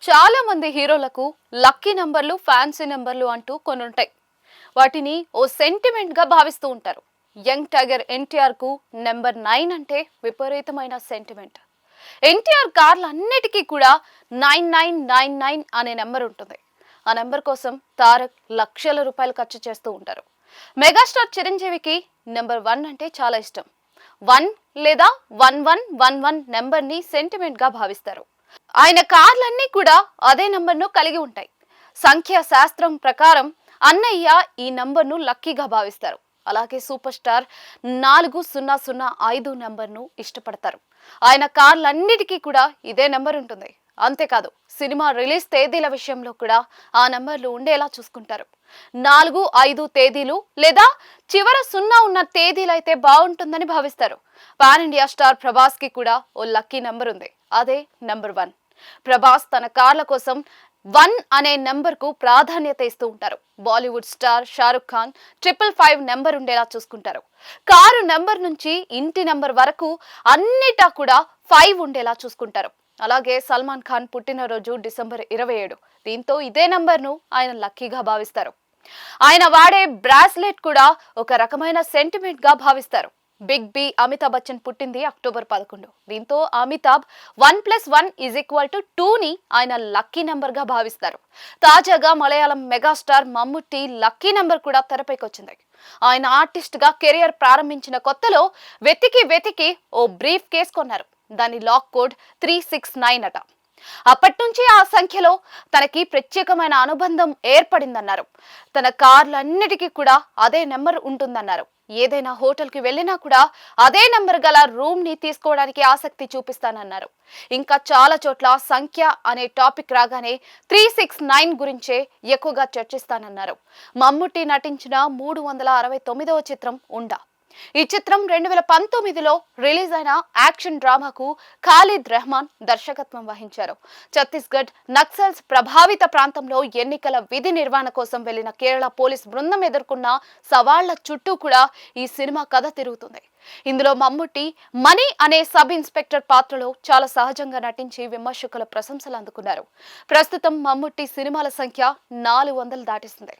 చాలా మంది హీరోలకు లక్కీ నంబర్లు, ఫ్యాన్సీ నంబర్లు అంటూ కొన్ని ఉంటాయి. వాటిని ఓ సెంటిమెంట్ గా భావిస్తూ ఉంటారు. యంగ్ టైగర్ ఎన్టీఆర్ కు నెంబర్ 9 అంటే విపరీతమైన సెంటిమెంట్. ఎన్టీఆర్ కార్లన్నిటికీ కూడా 9999 అనే నెంబర్ ఉంటుంది. ఆ నెంబర్ కోసం తారక్ లక్షల రూపాయలు ఖర్చు చేస్తూ ఉంటారు. మెగాస్టార్ చిరంజీవికి నెంబర్ 1 అంటే చాలా ఇష్టం. 1 లేదా 1111 నెంబర్ ని సెంటిమెంట్ గా భావిస్తారు. ఆయన కార్లన్నీ కూడా అదే నంబర్ను కలిగి ఉంటాయి. సంఖ్యా శాస్త్రం ప్రకారం అన్నయ్య ఈ నంబర్ను లక్కీగా భావిస్తారు. అలాగే సూపర్ స్టార్ 4005 నంబర్ను ఇష్టపడతారు. ఆయన కార్లన్నిటికీ కూడా ఇదే నెంబర్ ఉంటుంది. అంతేకాదు, సినిమా రిలీజ్ తేదీల విషయంలో కూడా ఆ నంబర్లు ఉండేలా చూసుకుంటారు. 4-5 తేదీలు లేదా చివర 0 ఉన్న తేదీలైతే బాగుంటుందని భావిస్తారు. పాన్ ఇండియా స్టార్ ప్రభాస్ కి కూడా ఓ లక్కీ నెంబర్ ఉంది. అదే నెంబర్ 1. ప్రభాస్ తన కార్ల కోసం 1 అనే నెంబర్ కు ప్రాధాన్యత ఇస్తూ ఉంటారు. బాలీవుడ్ స్టార్ షారుఖ్ ఖాన్ 555 నెంబర్ ఉండేలా చూసుకుంటారు. కారు నెంబర్ నుంచి ఇంటి నెంబర్ వరకు అన్నిటా కూడా 5 ఉండేలా చూసుకుంటారు. అలాగే సల్మాన్ ఖాన్ పుట్టినరోజు డిసెంబర్ 27. దీంతో ఇదే నంబర్ను ఆయన లక్కీగా భావిస్తారు. ఆయన వాడే బ్రాస్లెట్ కూడా ఒక రకమైన సెంటిమెంట్ గా భావిస్తారు. బిగ్ బి అమితాబ్ బచ్చన్ పుట్టింది అక్టోబర్ 11. దీంతో అమితాబ్ 1+1=2 ని ఆయన లక్కీ నెంబర్ గా భావిస్తారు. తాజాగా Malayalam megastar Mammootty lucky number కూడా తెరపైకొచ్చింది. ఆయన ఆర్టిస్ట్ గా కెరియర్ ప్రారంభించిన కొత్తలో వెతికి ఓ బ్రీఫ్ కేస్ కొన్నారు. దాని లాక్ కోడ్ 369 అట. అప్పటి నుంచి ఆ సంఖ్యలో తనకి ప్రత్యేకమైన అనుబంధం ఏర్పడిందన్నారు. తన కార్లన్నిటికీ కూడా అదే నెంబర్ ఉంటుందన్నారు. ఏదైనా హోటల్ కి వెళ్ళినా కూడా అదే నెంబర్ గల రూమ్ ని తీసుకోవడానికి ఆసక్తి చూపిస్తానన్నారు. ఇంకా చాలా చోట్ల సంఖ్య అనే టాపిక్ రాగానే 369 గురించే ఎక్కువగా చర్చిస్తానన్నారు. మమ్ముట్టి నటించిన 369వ చిత్రం ఉండా. ఈ చిత్రం 2019లో రిలీజ్ అయిన యాక్షన్ డ్రామాకు ఖాలిద్ రెహమాన్ దర్శకత్వం వహించారు. ఛత్తీస్గఢ్ నక్సల్స్ ప్రభావిత ప్రాంతంలో ఎన్నికల విధి నిర్వహణ కోసం వెళ్లిన కేరళ పోలీస్ బృందం ఎదుర్కొన్న సవాళ్ల చుట్టూ కూడా ఈ సినిమా కథ తిరుగుతుంది. ఇందులో మమ్ముట్టి మణి అనే సబ్ ఇన్స్పెక్టర్ పాత్రలో చాలా సహజంగా నటించి విమర్శకుల ప్రశంసలు అందుకున్నారు. ప్రస్తుతం మమ్ముట్టి సినిమాల సంఖ్య 400 దాటిస్తుంది.